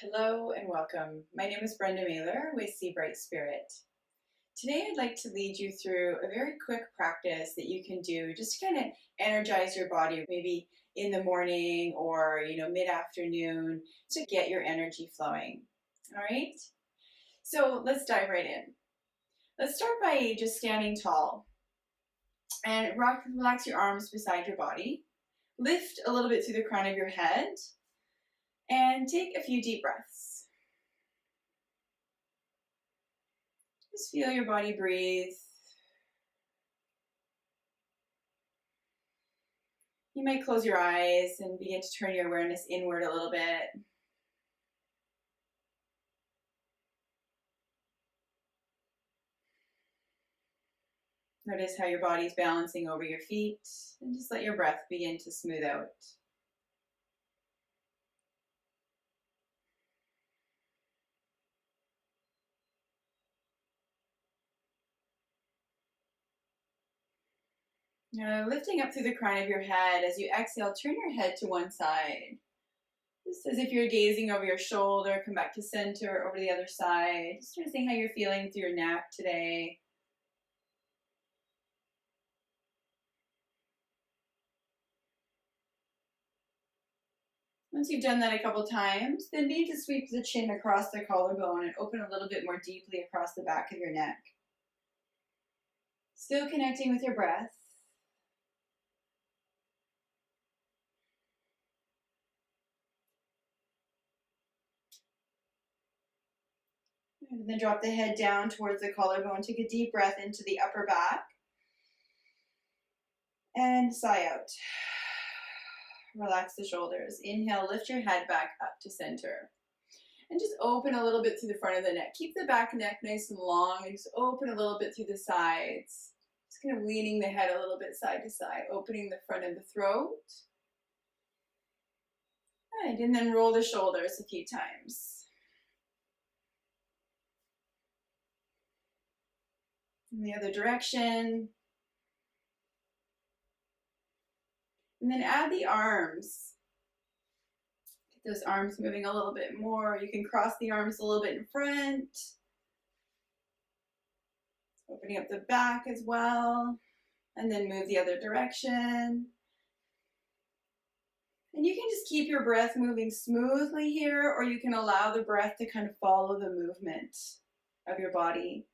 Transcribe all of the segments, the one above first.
Hello and welcome. My name is Brenda Mailer with Sea Bright Spirit. Today I'd like to lead you through a very quick practice that you can do just to kind of energize your body, maybe in the morning or mid-afternoon, to get your energy flowing. All right? So let's dive right in. Let's start by just standing tall and relax your arms beside your body. Lift a little bit through the crown of your head. And take a few deep breaths. Just feel your body breathe. You might close your eyes and begin to turn your awareness inward a little bit. Notice how your body's balancing over your feet, and just let your breath begin to smooth out. Now, lifting up through the crown of your head, as you exhale, turn your head to one side. Just as if you're gazing over your shoulder, come back to center, over the other side. Just noticing how you're feeling through your neck today. Once you've done that a couple times, then begin to sweep the chin across the collarbone and open a little bit more deeply across the back of your neck. Still connecting with your breath. And then drop the head down towards the collarbone. Take a deep breath into the upper back. And sigh out. Relax the shoulders. Inhale, lift your head back up to center. And just open a little bit through the front of the neck. Keep the back neck nice and long, and just open a little bit through the sides. Just kind of leaning the head a little bit side to side, opening the front of the throat. All right, and then roll the shoulders a few times. In the other direction. And then add the arms. Get those arms moving a little bit more. You can cross the arms a little bit in front. Opening up the back as well. And then move the other direction. And you can just keep your breath moving smoothly here, or you can allow the breath to kind of follow the movement of your body.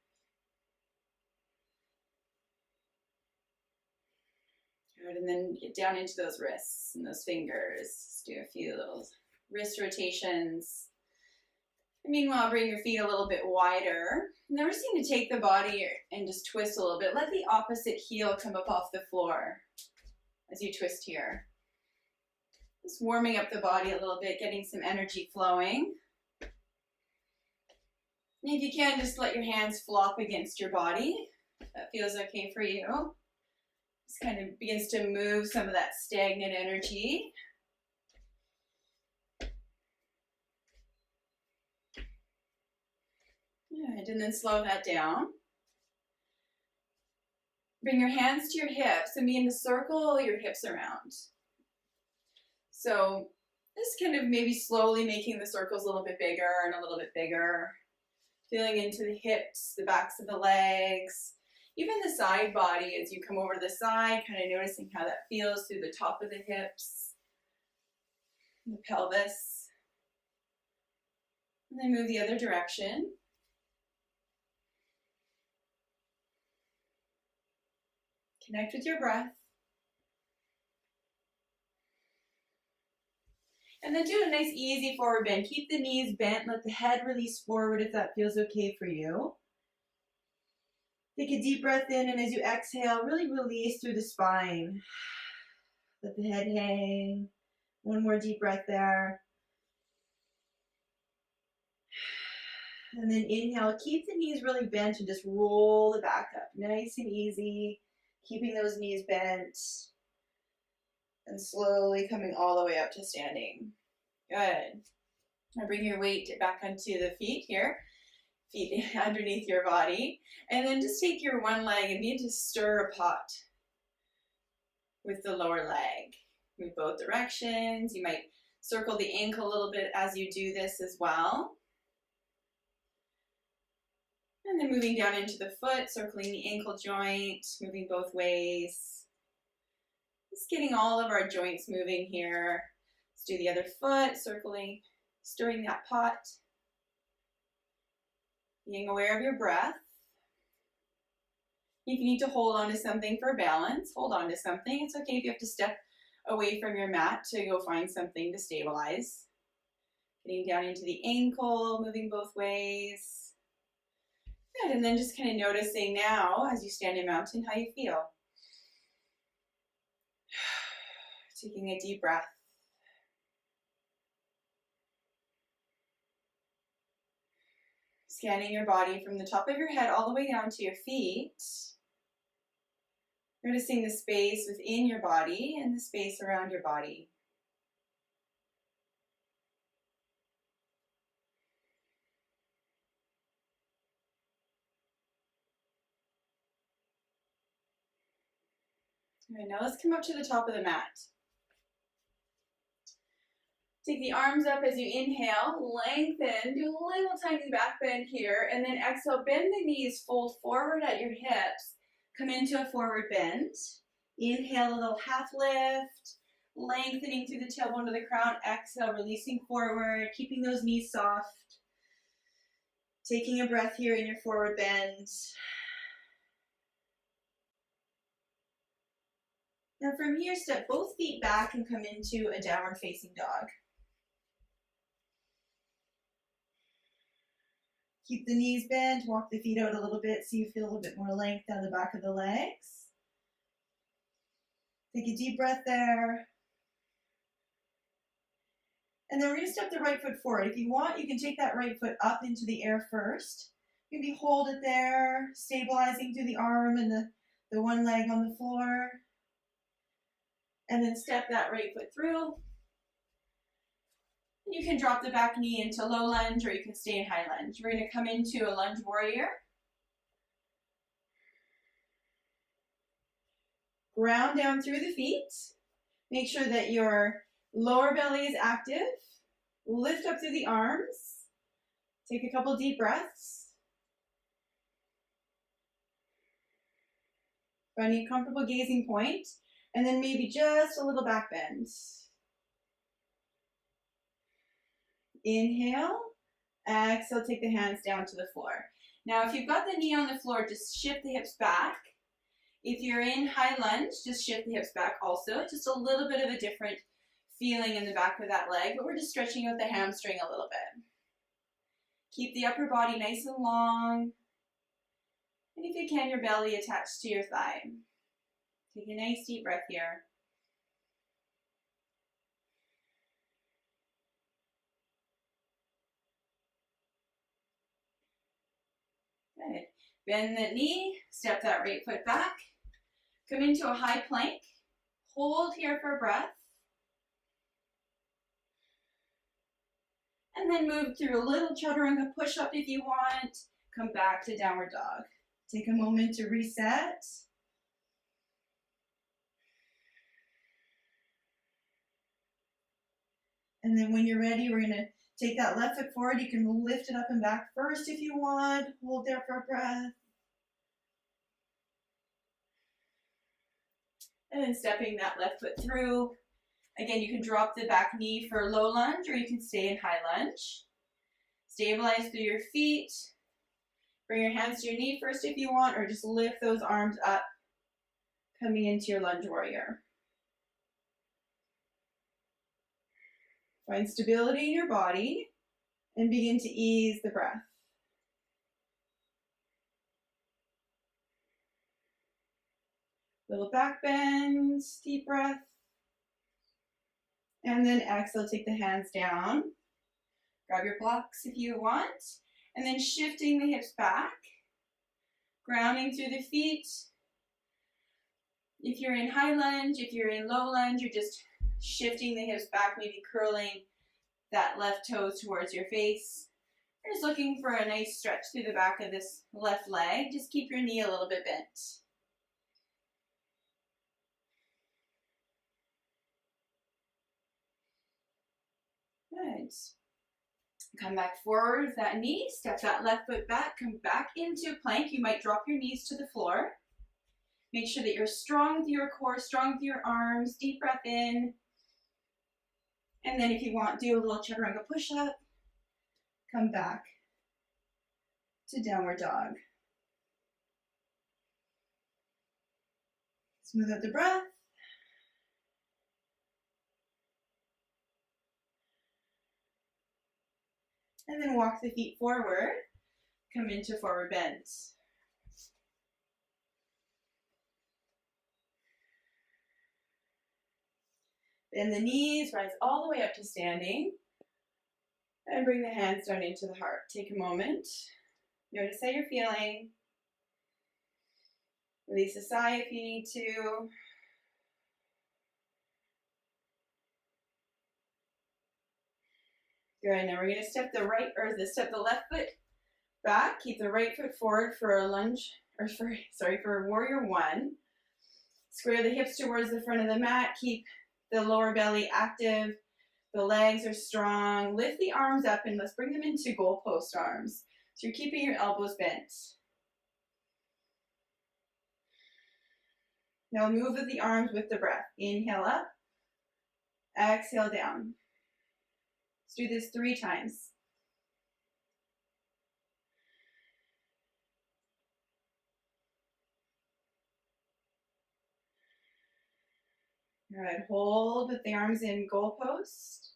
Good, and then get down into those wrists and those fingers. Just do a few little wrist rotations. And meanwhile, bring your feet a little bit wider. Now we're just going to take the body and just twist a little bit. Let the opposite heel come up off the floor as you twist here. Just warming up the body a little bit, getting some energy flowing. And if you can, just let your hands flop against your body. If that feels okay for you. Just kind of begins to move some of that stagnant energy. All right, and then slow that down. Bring your hands to your hips and begin to circle your hips around. So just kind of maybe slowly making the circles a little bit bigger and a little bit bigger. Feeling into the hips, the backs of the legs. Even the side body as you come over to the side, kind of noticing how that feels through the top of the hips, the pelvis. And then move the other direction. Connect with your breath. And then do a nice easy forward bend. Keep the knees bent, let the head release forward if that feels okay for you. Take a deep breath in, and as you exhale, really release through the spine. Let the head hang. One more deep breath there. And then inhale, keep the knees really bent and just roll the back up. Nice and easy, keeping those knees bent. And slowly coming all the way up to standing. Good. Now bring your weight back onto the feet here. Feet underneath your body. And then just take your one leg and begin to stir a pot with the lower leg. Move both directions. You might circle the ankle a little bit as you do this as well. And then moving down into the foot, circling the ankle joint, moving both ways. Just getting all of our joints moving here. Let's do the other foot, circling, stirring that pot. Being aware of your breath. If you need to hold on to something for balance, hold on to something. It's okay if you have to step away from your mat to go find something to stabilize. Getting down into the ankle, moving both ways. Good, and then just kind of noticing now, as you stand in mountain, how you feel. Taking a deep breath. Scanning your body from the top of your head all the way down to your feet. Noticing the space within your body and the space around your body. All right, now let's come up to the top of the mat. Take the arms up as you inhale, lengthen, do a little tiny back bend here, and then exhale, bend the knees, fold forward at your hips, come into a forward bend. Inhale, a little half lift, lengthening through the tailbone to the crown. Exhale, releasing forward, keeping those knees soft. Taking a breath here in your forward bend. Now from here, step both feet back and come into a downward facing dog. Keep the knees bent, walk the feet out a little bit so you feel a little bit more length down the back of the legs. Take a deep breath there. And then we're going to step the right foot forward. If you want, you can take that right foot up into the air first. Maybe hold it there, stabilizing through the arm and the one leg on the floor. And then step that right foot through. You can drop the back knee into low lunge or you can stay in high lunge. We're going to come into a lunge warrior. Ground down through the feet. Make sure that your lower belly is active. Lift up through the arms. Take a couple deep breaths. Finding a comfortable gazing point. And then maybe just a little back bend. Inhale, exhale, take the hands down to the floor. Now if you've got the knee on the floor, just shift the hips back. If you're in high lunge, just shift the hips back also. Just a little bit of a different feeling in the back of that leg, but we're just stretching out the hamstring a little bit. Keep the upper body nice and long. And if you can, your belly attached to your thigh. Take a nice deep breath here. Good. Bend the knee, step that right foot back. Come into a high plank. Hold here for breath. And then move through a little chaturanga push-up if you want. Come back to downward dog. Take a moment to reset. And then when you're ready, we're going to take that left foot forward. You can lift it up and back first if you want. Hold there for a breath. And then stepping that left foot through. Again, you can drop the back knee for low lunge or you can stay in high lunge. Stabilize through your feet. Bring your hands to your knee first if you want, or just lift those arms up, coming into your lunge warrior. Find stability in your body and begin to ease the breath. Little back bend, deep breath. And then exhale, take the hands down. Grab your blocks if you want. And then shifting the hips back. Grounding through the feet. If you're in high lunge, if you're in low lunge, you're just shifting the hips back, maybe curling that left toe towards your face. You're just looking for a nice stretch through the back of this left leg. Just keep your knee a little bit bent. Good. Come back forward with that knee. Step that left foot back. Come back into plank. You might drop your knees to the floor. Make sure that you're strong with your core, strong with your arms. Deep breath in. And then if you want, do a little chaturanga push-up. Come back to downward dog. Smooth out the breath. And then walk the feet forward. Come into forward bend. Bend the knees, rise all the way up to standing. And bring the hands down into the heart. Take a moment. Notice how you're feeling. Release a sigh if you need to. Good. Now we're going to step the left foot back. Keep the right foot forward for a lunge, for warrior one. Square the hips towards the front of the mat. Keep the lower belly active. The legs are strong. Lift the arms up and let's bring them into goalpost arms. So you're keeping your elbows bent. Now move with the arms with the breath. Inhale up. Exhale down. Let's do this 3 times. Good. Hold with the arms in goalpost.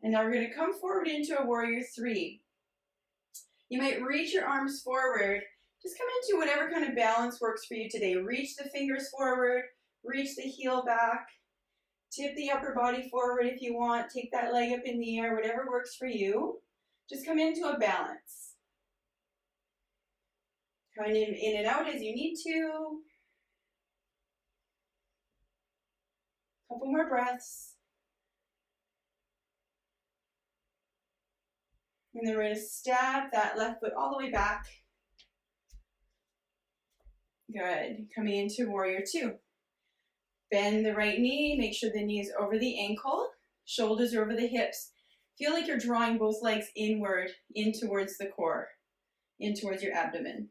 And now we're going to come forward into a warrior 3. You might reach your arms forward. Just come into whatever kind of balance works for you today. Reach the fingers forward. Reach the heel back. Tip the upper body forward if you want. Take that leg up in the air. Whatever works for you. Just come into a balance. Come in and out as you need to. Couple more breaths. And then we're going to step that left foot all the way back. Good. Coming into warrior 2. Bend the right knee. Make sure the knee is over the ankle. Shoulders are over the hips. Feel like you're drawing both legs inward, in towards the core, in towards your abdomen.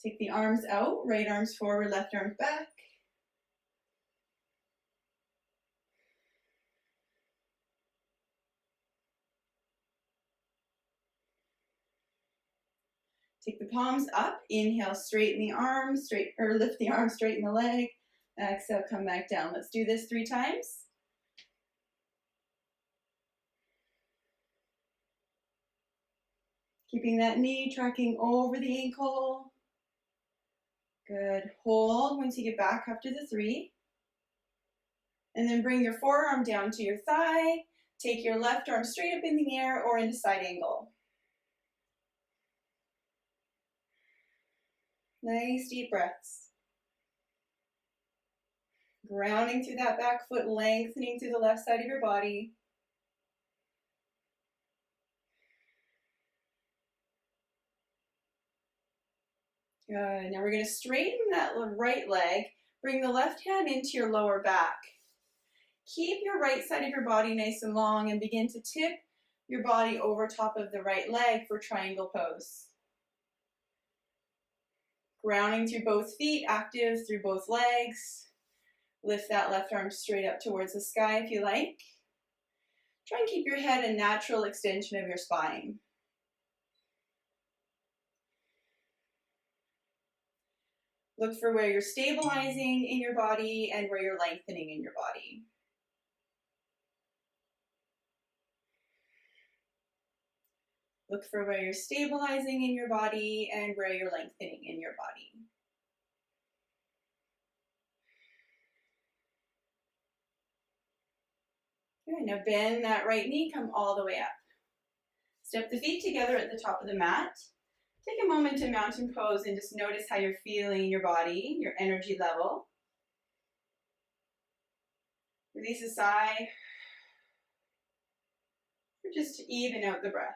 Take the arms out. Right arms forward, left arms back. Take the palms up. Inhale, straighten the arms, lift the arms, straighten the leg. Exhale, come back down. Let's do this 3 times. Keeping that knee tracking over the ankle. Good. Hold once you get back after the 3. And then bring your forearm down to your thigh. Take your left arm straight up in the air or into side angle. Nice deep breaths. Grounding through that back foot, lengthening through the left side of your body. Good. Now we're going to straighten that right leg. Bring the left hand into your lower back. Keep your right side of your body nice and long and begin to tip your body over top of the right leg for triangle pose. Grounding through both feet, active through both legs. Lift that left arm straight up towards the sky if you like. Try and keep your head a natural extension of your spine. Look for where you're stabilizing in your body and where you're lengthening in your body. Look for where you're stabilizing in your body and where you're lengthening in your body. Good. Now bend that right knee, come all the way up. Step the feet together at the top of the mat. Take a moment to mountain pose and just notice how you're feeling in your body, your energy level. Release a sigh. Or just to even out the breath.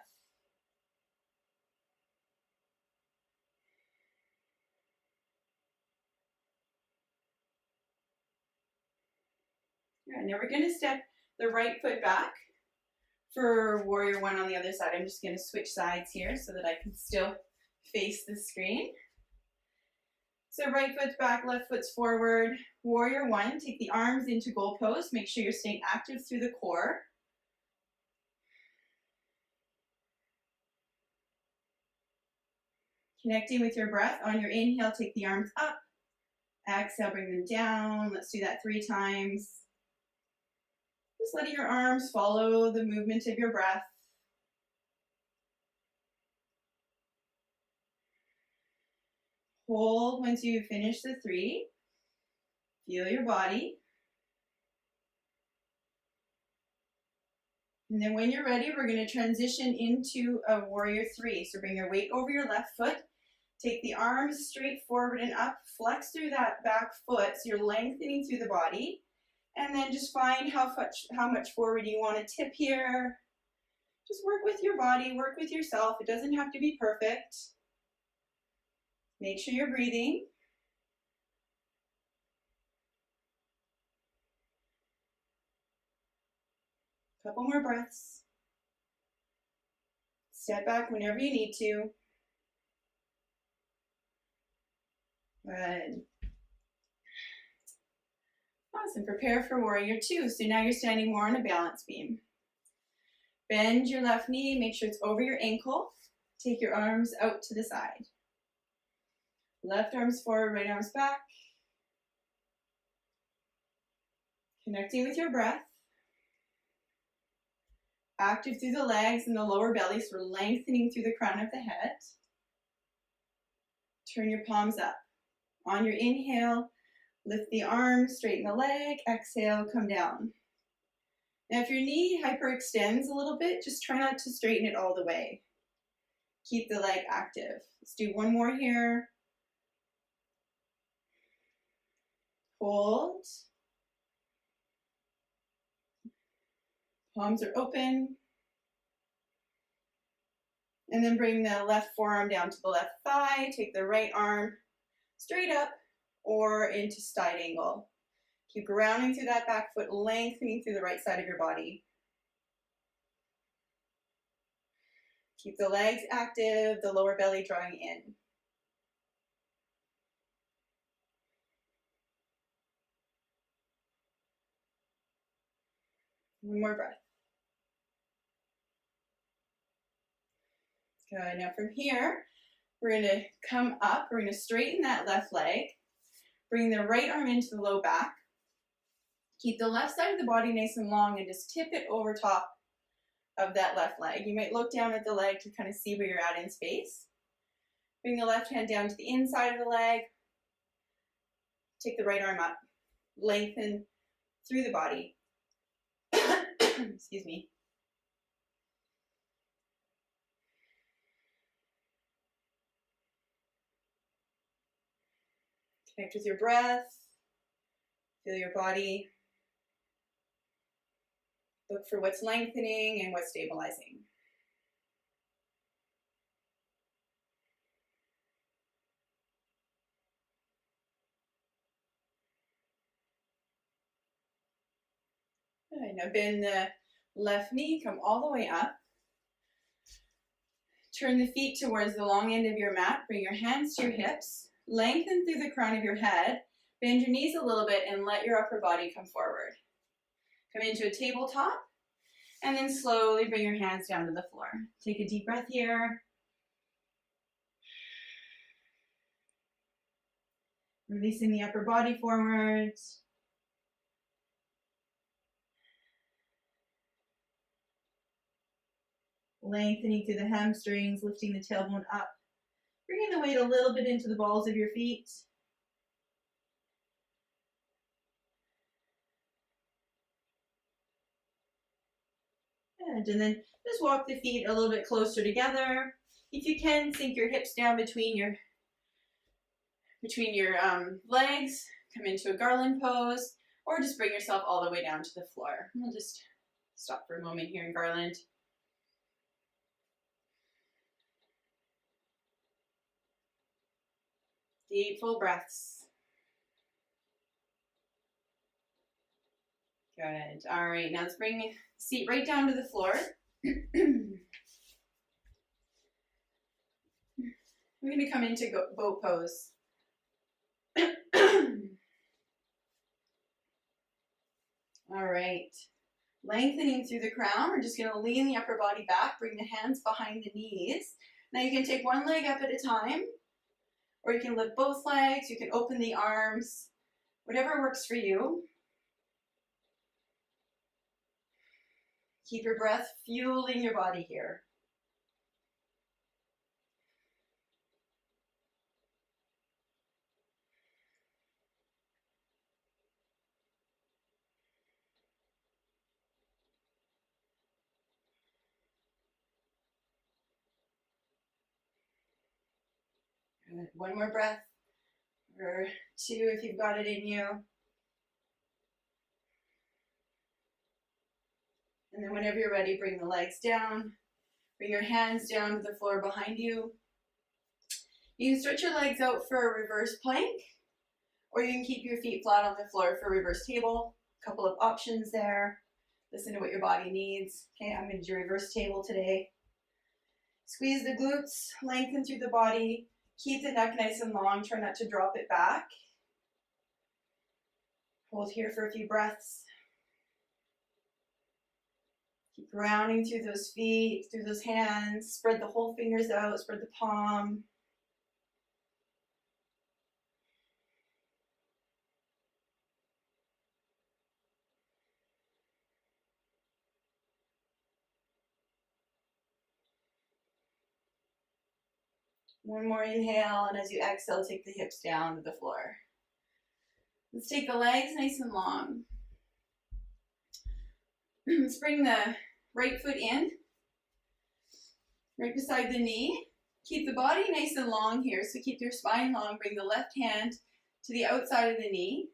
All right, now we're going to step the right foot back for warrior one on the other side. I'm just going to switch sides here so that I can still face the screen. So right foot's back, left foot's forward. Warrior one, take the arms into goal pose. Make sure you're staying active through the core. Connecting with your breath. On your inhale, take the arms up. Exhale, bring them down. Let's do that 3 times. Just letting your arms follow the movement of your breath. Hold once you finish the 3. Feel your body. And then when you're ready, we're going to transition into a warrior 3. So bring your weight over your left foot. Take the arms straight forward and up. Flex through that back foot so you're lengthening through the body. And then just find how much forward you want to tip here. Just work with your body, work with yourself. It doesn't have to be perfect. Make sure you're breathing. Couple more breaths. Step back whenever you need to. Good. Awesome. Prepare for warrior 2. So now you're standing more on a balance beam. Bend your left knee. Make sure it's over your ankle. Take your arms out to the side. Left arms forward, right arms back. Connecting with your breath. Active through the legs and the lower belly, so we're lengthening through the crown of the head. Turn your palms up. On your inhale, lift the arms, straighten the leg. Exhale, come down. Now if your knee hyperextends a little bit, just try not to straighten it all the way. Keep the leg active. Let's do one more here. Hold. Palms are open. And then bring the left forearm down to the left thigh. Take the right arm straight up or into side angle. Keep grounding through that back foot, lengthening through the right side of your body. Keep the legs active, the lower belly drawing in. One more breath. Good. Now from here, we're going to come up. We're going to straighten that left leg. Bring the right arm into the low back. Keep the left side of the body nice and long and just tip it over top of that left leg. You might look down at the leg to kind of see where you're at in space. Bring the left hand down to the inside of the leg. Take the right arm up. Lengthen through the body. Excuse me. Connect with your breath. Feel your body. Look for what's lengthening and what's stabilizing. Good. Now bend the left knee, come all the way up. Turn the feet towards the long end of your mat. Bring your hands to your hips. Lengthen through the crown of your head. Bend your knees a little bit and let your upper body come forward. Come into a tabletop and then slowly bring your hands down to the floor. Take a deep breath here. Releasing the upper body forwards. Lengthening through the hamstrings, lifting the tailbone up. Bringing the weight a little bit into the balls of your feet. And then just walk the feet a little bit closer together. If you can, sink your hips down between your legs. Come into a garland pose, or just bring yourself all the way down to the floor. We'll just stop for a moment here in garland. Deep, full breaths. Good. All right, now let's bring the seat right down to the floor. We're going to come into boat pose. All right. Lengthening through the crown. We're just going to lean the upper body back, bring the hands behind the knees. Now you can take one leg up at a time, or you can lift both legs. You can open the arms, whatever works for you. Keep your breath fueling your body here. Good. One more breath, or two if you've got it in you. And then whenever you're ready, bring the legs down. Bring your hands down to the floor behind you. You can stretch your legs out for a reverse plank, or you can keep your feet flat on the floor for a reverse table. A couple of options there. Listen to what your body needs. Okay, I'm going to do reverse table today. Squeeze the glutes, lengthen through the body. Keep the neck nice and long. Try not to drop it back. Hold here for a few breaths. Keep grounding through those feet, through those hands. Spread the whole fingers out, spread the palm. One more inhale, and as you exhale, take the hips down to the floor. Let's take the legs nice and long. Let's bring the right foot in, right beside the knee. Keep the body nice and long here, so keep your spine long. Bring the left hand to the outside of the knee.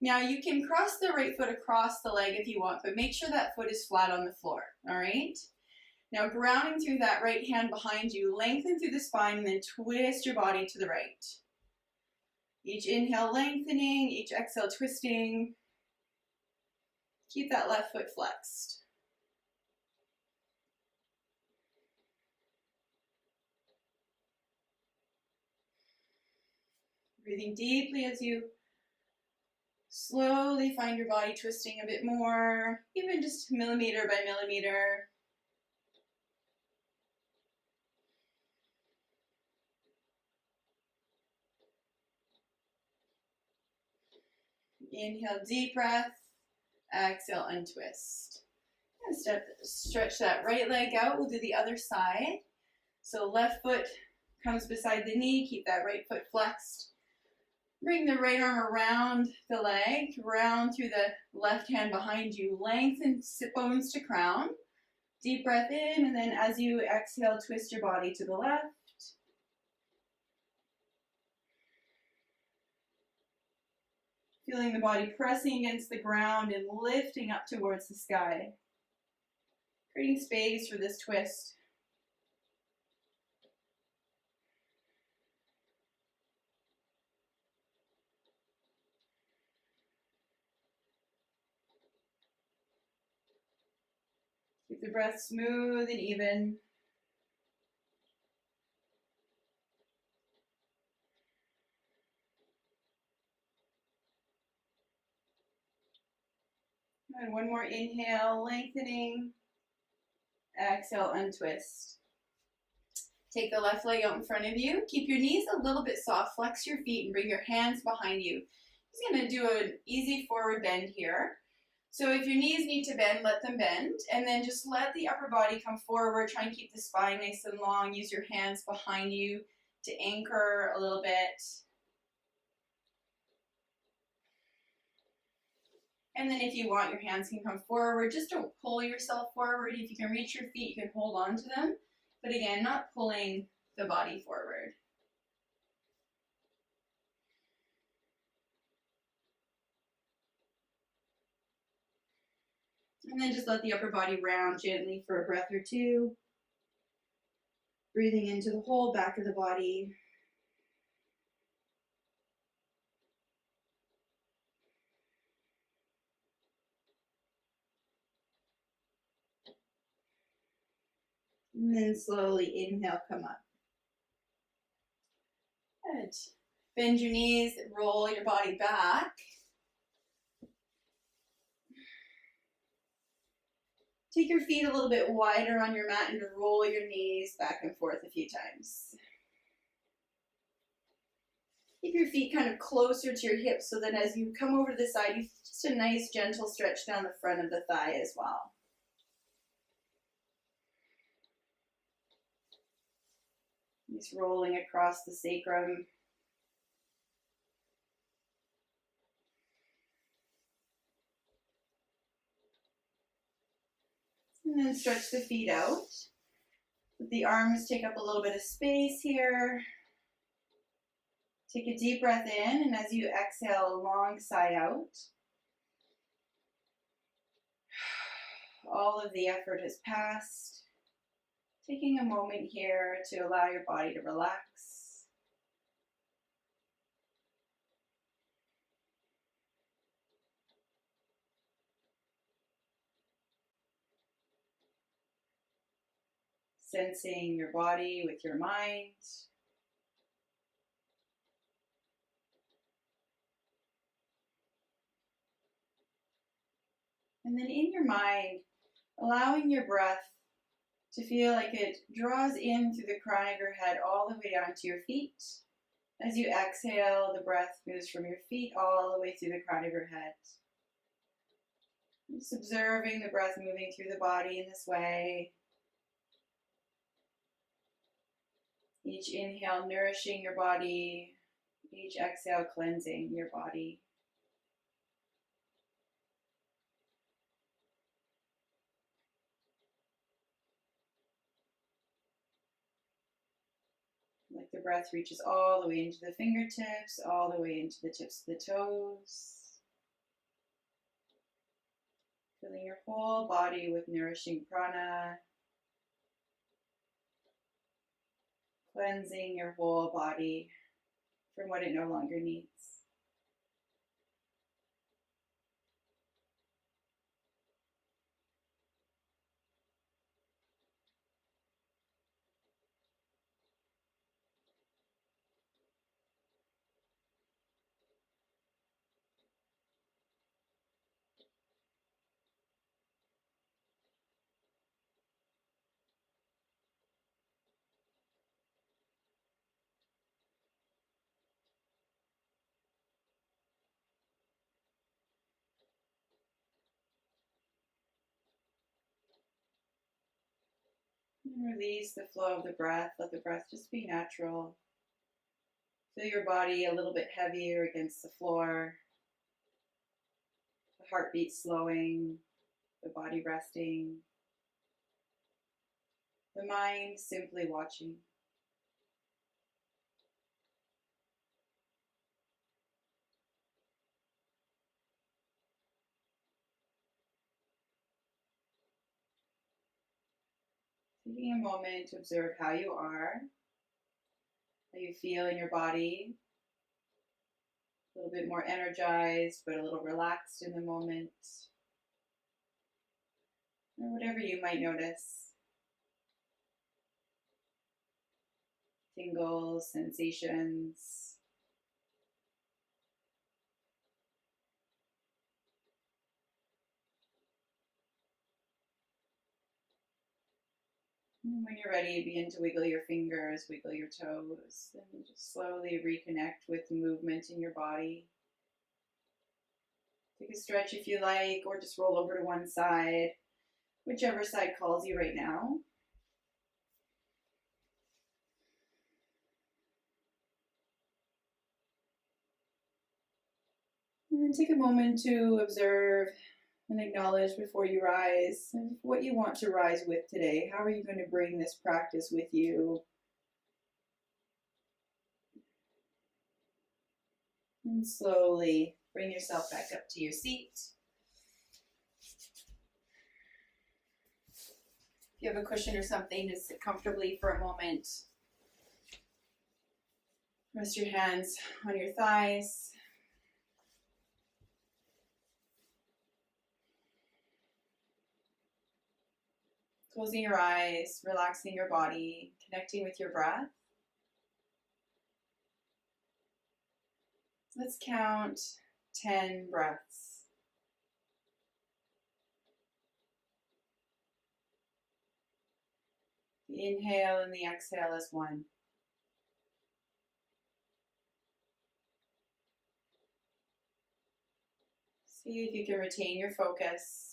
Now you can cross the right foot across the leg if you want, but make sure that foot is flat on the floor, all right? Now grounding through that right hand behind you, lengthen through the spine and then twist your body to the right. Each inhale lengthening, each exhale twisting. Keep that left foot flexed. Breathing deeply as you slowly find your body twisting a bit more, even just millimeter by millimeter. Inhale, deep breath. Exhale, untwist. And stretch that right leg out. We'll do the other side. So left foot comes beside the knee. Keep that right foot flexed. Bring the right arm around the leg, round through the left hand behind you. Lengthen sit bones to crown. Deep breath in, and then as you exhale, twist your body to the left. Feeling the body pressing against the ground and lifting up towards the sky. Creating space for this twist. Keep the breath smooth and even. And one more inhale, lengthening. Exhale, untwist. Take the left leg out in front of you. Keep your knees a little bit soft. Flex your feet and bring your hands behind you. Just going to do an easy forward bend here. So if your knees need to bend, let them bend. And then just let the upper body come forward. Try and keep the spine nice and long. Use your hands behind you to anchor a little bit. And then if you want, your hands can come forward. Just don't pull yourself forward. If you can reach your feet, you can hold on to them. But again, not pulling the body forward. And then just let the upper body round gently for a breath or two. Breathing into the whole back of the body. And then slowly inhale, come up. Good. Bend your knees, roll your body back. Take your feet a little bit wider on your mat and roll your knees back and forth a few times. Keep your feet kind of closer to your hips so that as you come over to the side, you just a nice gentle stretch down the front of the thigh as well. Just rolling across the sacrum. And then stretch the feet out. Let the arms take up a little bit of space here. Take a deep breath in, and as you exhale, a long sigh out. All of the effort has passed. Taking a moment here to allow your body to relax. Sensing your body with your mind. And then in your mind, allowing your breath to feel like it draws in through the crown of your head all the way down to your feet. As you exhale, the breath moves from your feet all the way through the crown of your head. Just observing the breath moving through the body in this way. Each inhale nourishing your body, each exhale cleansing your body. Like the breath reaches all the way into the fingertips, all the way into the tips of the toes. Filling your whole body with nourishing prana. Cleansing your whole body from what it no longer needs. And release the flow of the breath. Let the breath just be natural. Feel your body a little bit heavier against the floor. The heartbeat slowing, the body resting. The mind simply watching. Taking a moment to observe how you are, how you feel in your body. A little bit more energized, but a little relaxed in the moment. Or whatever you might notice. Tingles, sensations. And when you're ready, begin to wiggle your fingers, wiggle your toes, and just slowly reconnect with movement in your body. Take a stretch if you like, or just roll over to one side, whichever side calls you right now. And then take a moment to observe and acknowledge before you rise what you want to rise with today. How are you going to bring this practice with you? And slowly bring yourself back up to your seat. If you have a cushion or something, just sit comfortably for a moment. Rest your hands on your thighs. Closing your eyes, relaxing your body, connecting with your breath. Let's count 10 breaths. The inhale and the exhale is one. See if you can retain your focus.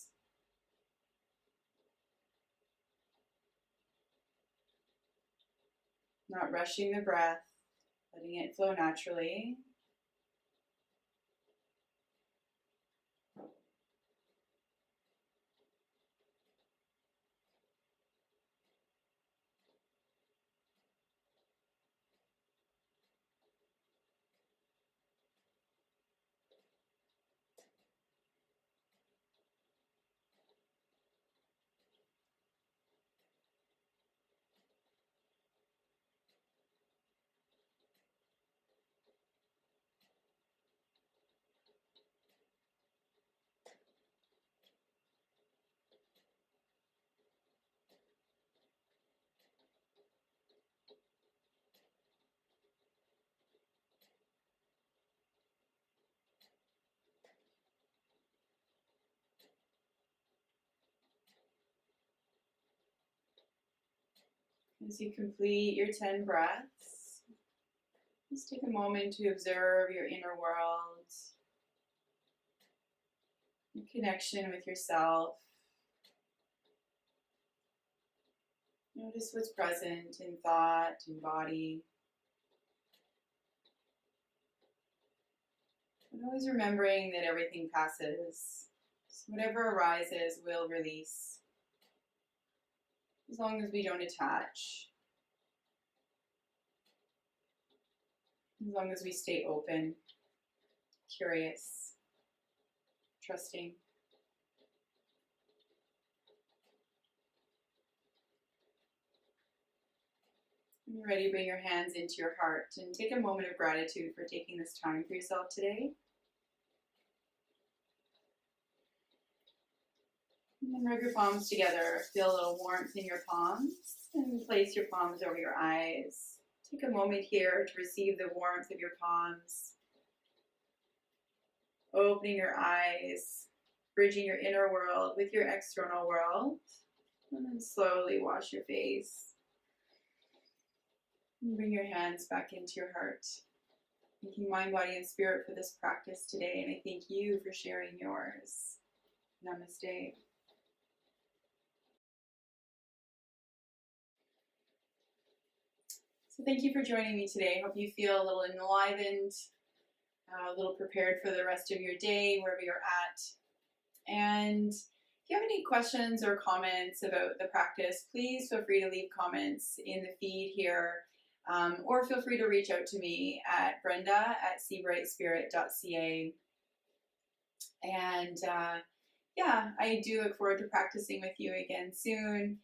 Not rushing the breath, letting it flow naturally. As you complete your 10 breaths, just take a moment to observe your inner world, your connection with yourself. Notice what's present in thought and body. And always remembering that everything passes. So whatever arises will release. As long as we don't attach. As long as we stay open, curious, trusting. When you're ready, bring your hands into your heart and take a moment of gratitude for taking this time for yourself today. And then rub your palms together. Feel a little warmth in your palms and place your palms over your eyes. Take a moment here to receive the warmth of your palms. Opening your eyes, bridging your inner world with your external world. And then slowly wash your face. And bring your hands back into your heart. Thanking mind, body, and spirit for this practice today. And I thank you for sharing yours. Namaste. So thank you for joining me today. Hope you feel a little enlivened, a little prepared for the rest of your day, wherever you're at. And if you have any questions or comments about the practice, please feel free to leave comments in the feed here, or feel free to reach out to me at brenda@seabrightspirit.ca. And yeah, I do look forward to practicing with you again soon.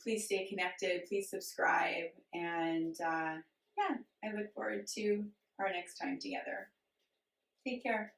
Please stay connected, please subscribe, and yeah, I look forward to our next time together. Take care.